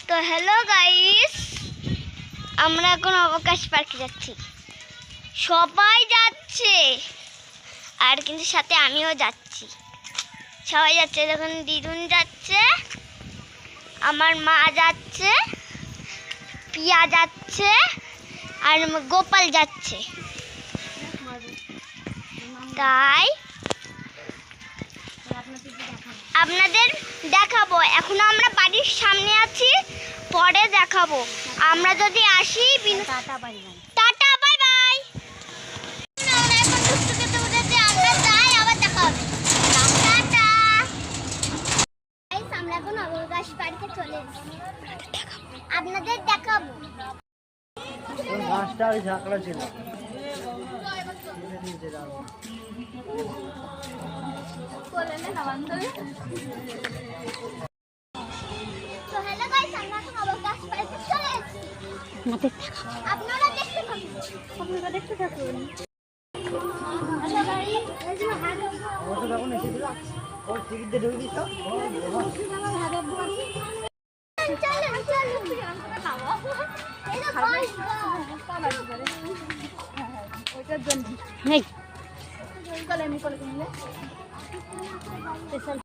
তো hello guys, আমরা এখন অবকাশ পার্কে যাচ্ছি। সবাই যাচ্ছে আর কিন্তু সাথে আমিও যাচ্ছি। সবাই যাচ্ছে, দেখুন দিদুন যাচ্ছে, আমার মা যাচ্ছে, পিয়া যাচ্ছে আর গোপাল যাচ্ছে। তাই আপনাদের দেখাবো। এখন আমরা বাড়ির সামনে আছি, পরে দেখাবো। আমরা যদি আসি tata bye bye. Tata bye bye. আমরা এখন টুকটুকিতে উঠেছি, আমরা যাই, আবার দেখা হবে। টাটা। গাইস, আমরা এখন অবকাশ পার্কে চলে এসেছি, আপনাদের দেখাবো। গাছটা ওই ঝাঁকড়া ছিল। তো হ্যালো গাইস, আমরা এখন অবকাশ পার্কে চলে এসেছি। আপনারা দেখতে থাকুন। হ্যালো গাইস, অবশ্য তখন এসে দিল ওর টিকিট দিয়ে ঢুকে দিত। ওইটার জন্য